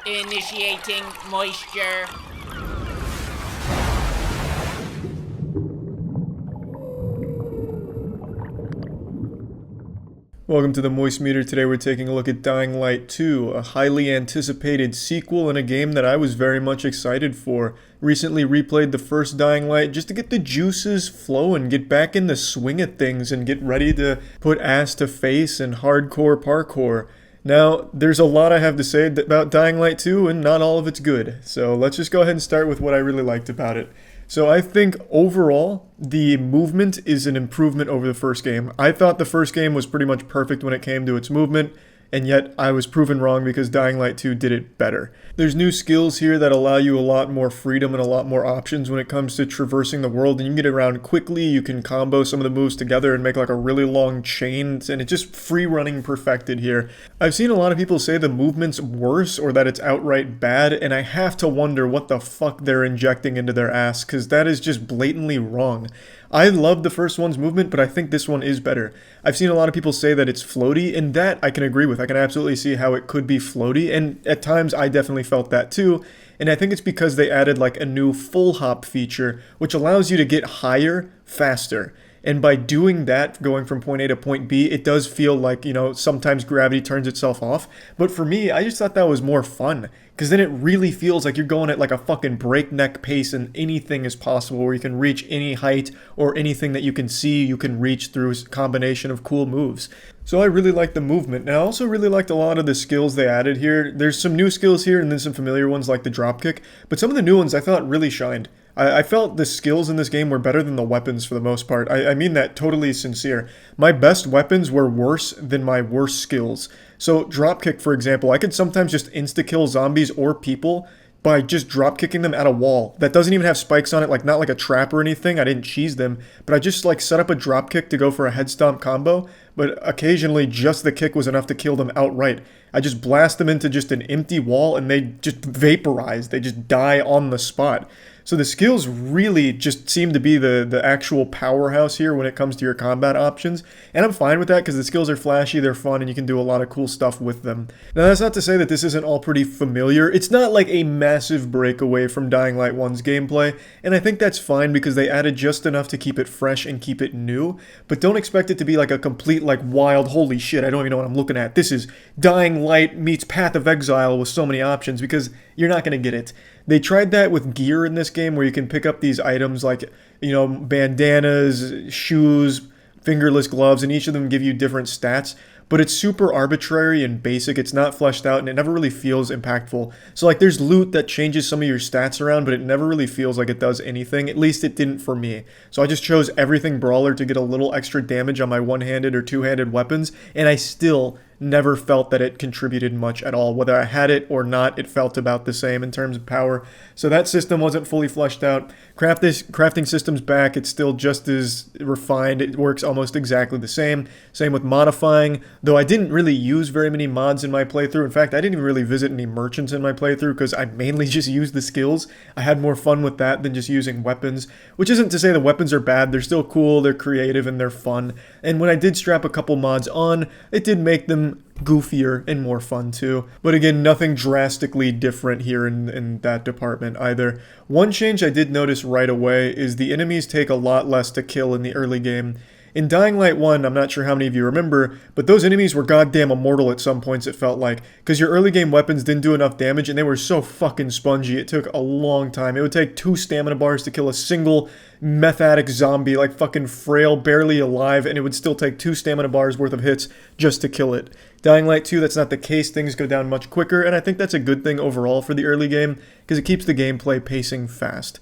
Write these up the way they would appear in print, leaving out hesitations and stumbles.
Initiating moisture. Welcome to the Moist Meter. Today we're taking a look at Dying Light 2, a highly anticipated sequel in a game that I was very much excited for. Recently replayed the first Dying Light just to get the juices flowing, get back in the swing of things, and get ready to put ass to face and hardcore parkour. Now, there's a lot I have to say about Dying Light 2, and not all of it's good. So let's just go ahead and start with what I really liked about it. So I think overall, the movement is an improvement over the first game. I thought the first game was pretty much perfect when it came to its movement, and yet I was proven wrong because Dying Light 2 did it better. There's new skills here that allow you a lot more freedom and a lot more options when it comes to traversing the world, and you can get around quickly, you can combo some of the moves together and make like a really long chain, and it's just free running perfected here. I've seen a lot of people say the movement's worse or that it's outright bad, and I have to wonder what the fuck they're injecting into their ass, because that is just blatantly wrong. I love the first one's movement, but I think this one is better. I've seen a lot of people say that it's floaty, and that I can agree with. I can absolutely see how it could be floaty, and at times I definitely felt that too. And I think it's because they added like a new full hop feature, which allows you to get higher faster. And by doing that, going from point A to point B, it does feel like, sometimes gravity turns itself off. But for me, I just thought that was more fun. Because then it really feels like you're going at like a fucking breakneck pace and anything is possible, where you can reach any height or anything that you can see you can reach through a combination of cool moves. So I really liked the movement, and I also really liked a lot of the skills they added here. There's some new skills here and then some familiar ones like the dropkick, but some of the new ones I thought really shined. I felt the skills in this game were better than the weapons for the most part. I mean that totally sincere. My best weapons were worse than my worst skills. So dropkick, for example, I could sometimes just insta-kill zombies or people by just drop kicking them at a wall that doesn't even have spikes on it, like not like a trap or anything. I didn't cheese them, but I just like set up a drop kick to go for a head stomp combo, but occasionally just the kick was enough to kill them outright. I just blast them into just an empty wall and they just vaporize. They just die on the spot. So the skills really just seem to be the actual powerhouse here when it comes to your combat options. And I'm fine with that because the skills are flashy, they're fun, and you can do a lot of cool stuff with them. Now that's not to say that this isn't all pretty familiar. It's not like a massive breakaway from Dying Light 1's gameplay, and I think that's fine because they added just enough to keep it fresh and keep it new. But don't expect it to be like a complete like wild, holy shit, I don't even know what I'm looking at. This is Dying Light meets Path of Exile with so many options, because you're not going to get it. They tried that with gear in this game where you can pick up these items like, bandanas, shoes, fingerless gloves, and each of them give you different stats. But it's super arbitrary and basic. It's not fleshed out, and it never really feels impactful. So like there's loot that changes some of your stats around, but it never really feels like it does anything. At least it didn't for me. So I just chose everything brawler to get a little extra damage on my one-handed or two-handed weapons, and I still never felt that it contributed much at all. Whether I had it or not, it felt about the same in terms of power. So that system wasn't fully fleshed out. Crafting system's back. It's still just as refined. It works almost exactly the same. Same with modifying, though I didn't really use very many mods in my playthrough. In fact, I didn't even really visit any merchants in my playthrough because I mainly just used the skills. I had more fun with that than just using weapons, which isn't to say the weapons are bad. They're still cool, they're creative, and they're fun. And when I did strap a couple mods on, it did make them goofier and more fun too. But again, nothing drastically different here in that department either. One change I did notice right away is the enemies take a lot less to kill in the early game. In Dying Light 1, I'm not sure how many of you remember, but those enemies were goddamn immortal at some points, it felt like, because your early game weapons didn't do enough damage and they were so fucking spongy. It took a long time. It would take 2 stamina bars to kill a single meth addict zombie, like fucking frail, barely alive, and it would still take 2 stamina bars worth of hits just to kill it. Dying Light 2, that's not the case. Things go down much quicker, and I think that's a good thing overall for the early game, because it keeps the gameplay pacing fast.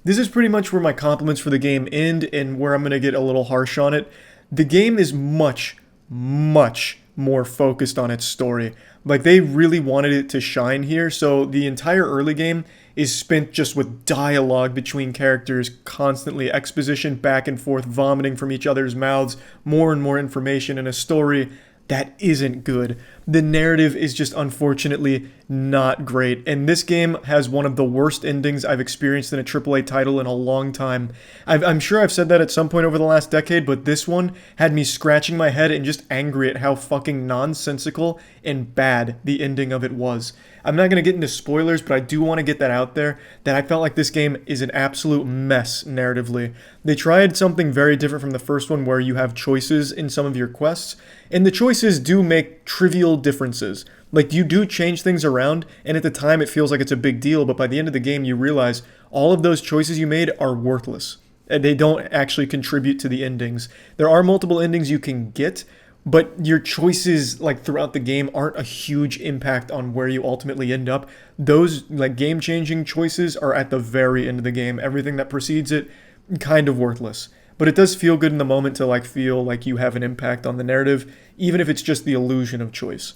This is pretty much where my compliments for the game end and where I'm going to get a little harsh on it. The game is much, much more focused on its story. Like, they really wanted it to shine here, so the entire early game is spent just with dialogue between characters, constantly exposition back and forth, vomiting from each other's mouths, more and more information, and a story that isn't good. the narrative is just unfortunately not great. And this game has one of the worst endings I've experienced in a AAA title in a long time. I'm sure I've said that at some point over the last decade, but this one had me scratching my head and just angry at how fucking nonsensical and bad the ending of it was. I'm not going to get into spoilers, but I do want to get that out there, that I felt like this game is an absolute mess narratively. They tried something very different from the first one where you have choices in some of your quests, and the choices do make trivial differences. Like, you do change things around, and at the time it feels like it's a big deal, but by the end of the game you realize all of those choices you made are worthless. And they don't actually contribute to the endings. There are multiple endings you can get, but your choices like throughout the game aren't a huge impact on where you ultimately end up. Those like game-changing choices are at the very end of the game. Everything that precedes it, kind of worthless. But it does feel good in the moment to like feel like you have an impact on the narrative, even if it's just the illusion of choice.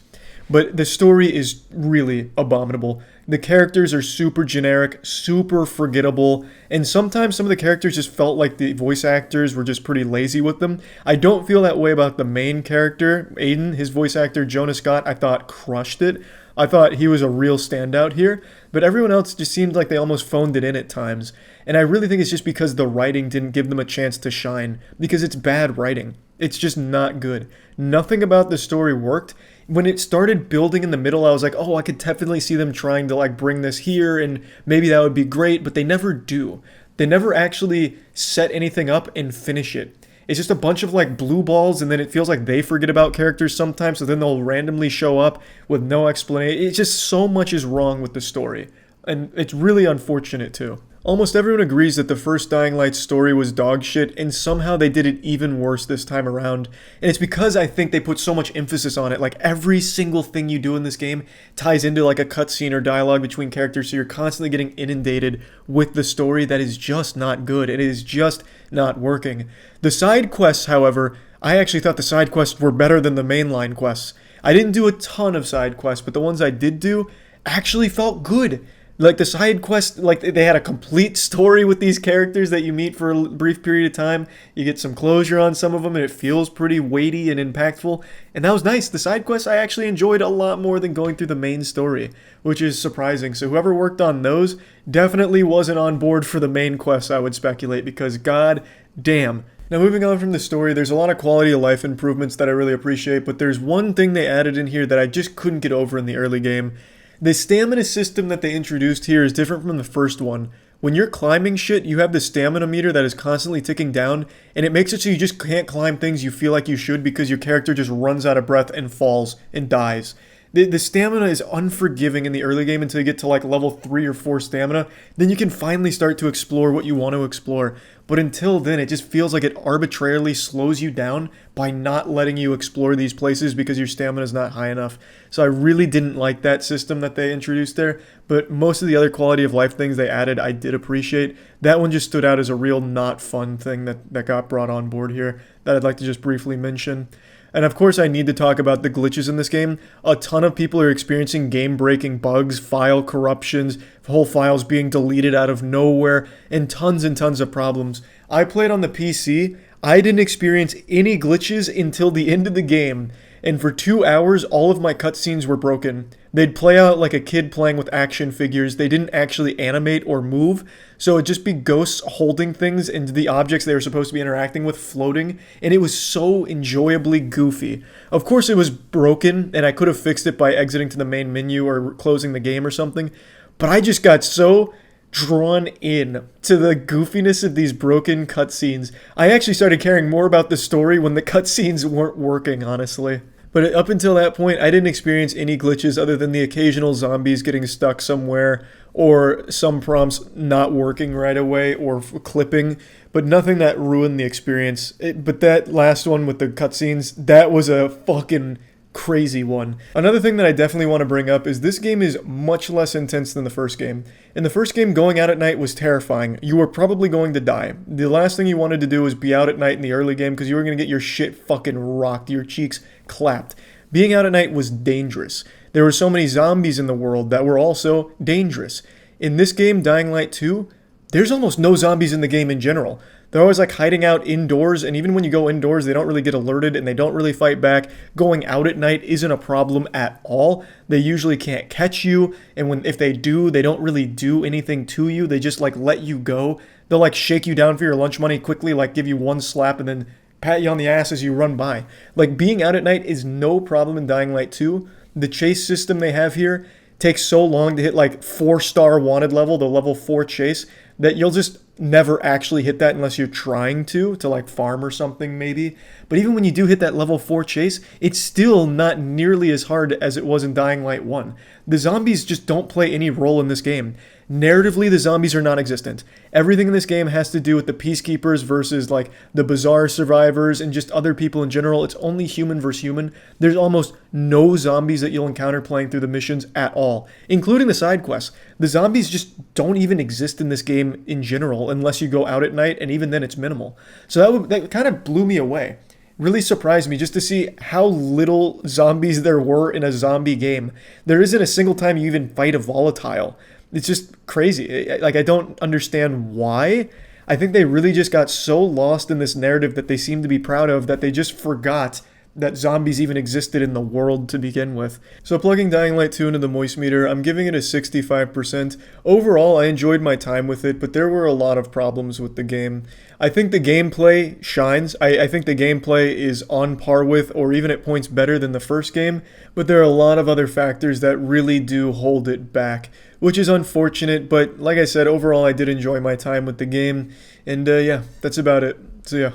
But the story is really abominable. The characters are super generic, super forgettable, and sometimes some of the characters just felt like the voice actors were just pretty lazy with them. I don't feel that way about the main character, Aiden. His voice actor, Jonah Scott, I thought crushed it. I thought he was a real standout here, but everyone else just seemed like they almost phoned it in at times. And I really think it's just because the writing didn't give them a chance to shine, because it's bad writing. It's just not good. Nothing about the story worked. When it started building in the middle, I was like, oh, I could definitely see them trying to like bring this here and maybe that would be great, but they never do. They never actually set anything up and finish it. It's just a bunch of like blue balls, and then it feels like they forget about characters sometimes, so then they'll randomly show up with no explanation. It's just so much is wrong with the story, and it's really unfortunate too. Almost everyone agrees that the first Dying Light story was dog shit, and somehow they did it even worse this time around. And it's because I think they put so much emphasis on it. Like, every single thing you do in this game ties into like a cutscene or dialogue between characters, so you're constantly getting inundated with the story that is just not good. It is just not working. The side quests, however, I actually thought the side quests were better than the mainline quests. I didn't do a ton of side quests, but the ones I did do actually felt good. Like, the side quest, like, they had a complete story with these characters that you meet for a brief period of time. You get some closure on some of them, and it feels pretty weighty and impactful. And that was nice. The side quests I actually enjoyed a lot more than going through the main story, which is surprising. So whoever worked on those definitely wasn't on board for the main quests, I would speculate, because god damn. Now, moving on from the story, there's a lot of quality of life improvements that I really appreciate, but there's one thing they added in here that I just couldn't get over in the early game. The stamina system that they introduced here is different from the first one. When you're climbing shit, you have the stamina meter that is constantly ticking down, and it makes it so you just can't climb things you feel like you should because your character just runs out of breath and falls and dies. The stamina is unforgiving in the early game until you get to like level 3 or 4 stamina. Then you can finally start to explore what you want to explore. But until then, it just feels like it arbitrarily slows you down by not letting you explore these places because your stamina is not high enough. So I really didn't like that system that they introduced there. But most of the other quality of life things they added, I did appreciate. That one just stood out as a real not fun thing that got brought on board here that I'd like to just briefly mention. And of course I need to talk about the glitches in this game. A ton of people are experiencing game-breaking bugs, file corruptions, whole files being deleted out of nowhere, and tons of problems. I played on the PC. I didn't experience any glitches until the end of the game. And for 2 hours, all of my cutscenes were broken. They'd play out like a kid playing with action figures. They didn't actually animate or move, so it'd just be ghosts holding things and the objects they were supposed to be interacting with floating, and it was so enjoyably goofy. Of course it was broken, and I could have fixed it by exiting to the main menu or closing the game or something, but I just got so drawn in to the goofiness of these broken cutscenes. I actually started caring more about the story when the cutscenes weren't working, honestly. But up until that point, I didn't experience any glitches other than the occasional zombies getting stuck somewhere or some prompts not working right away or clipping, but nothing that ruined the experience. But that last one with the cutscenes, that was a fucking crazy one. Another thing that I definitely want to bring up is this game is much less intense than the first game. In the first game, going out at night was terrifying. You were probably going to die. The last thing you wanted to do was be out at night in the early game because you were going to get your shit fucking rocked, your cheeks clapped. Being out at night was dangerous. There were so many zombies in the world that were also dangerous. In this game, Dying Light 2, there's almost no zombies in the game in general. They're always like hiding out indoors, and even when you go indoors, they don't really get alerted and they don't really fight back. Going out at night isn't a problem at all. They usually can't catch you, and if they do, they don't really do anything to you. They just like let you go. They'll like shake you down for your lunch money quickly, like give you one slap and then pat you on the ass as you run by. Like being out at night is no problem in Dying Light 2. The chase system they have here takes so long to hit like 4-star wanted level, the level 4 chase, that you'll just never actually hit that unless you're trying to like farm or something maybe. But even when you do hit that level 4 chase, it's still not nearly as hard as it was in Dying Light 1. The zombies just don't play any role in this game. Narratively, the zombies are non-existent. Everything in this game has to do with the peacekeepers versus like the bizarre survivors and just other people in general. It's only human versus human. There's almost no zombies that you'll encounter playing through the missions at all, including the side quests. The zombies just don't even exist in this game in general unless you go out at night, and even then it's minimal. So that kind of blew me away. Really surprised me just to see how little zombies there were in a zombie game. There isn't a single time you even fight a volatile. It's just crazy. Like, I don't understand why. I think they really just got so lost in this narrative that they seem to be proud of that they just forgot that zombies even existed in the world to begin with. So plugging Dying Light 2 into the moist meter, I'm giving it a 65%. Overall, I enjoyed my time with it, but there were a lot of problems with the game. I think the gameplay shines. I think the gameplay is on par with, or even at points better than the first game, but there are a lot of other factors that really do hold it back, which is unfortunate, but like I said, overall I did enjoy my time with the game, and yeah, that's about it. So yeah.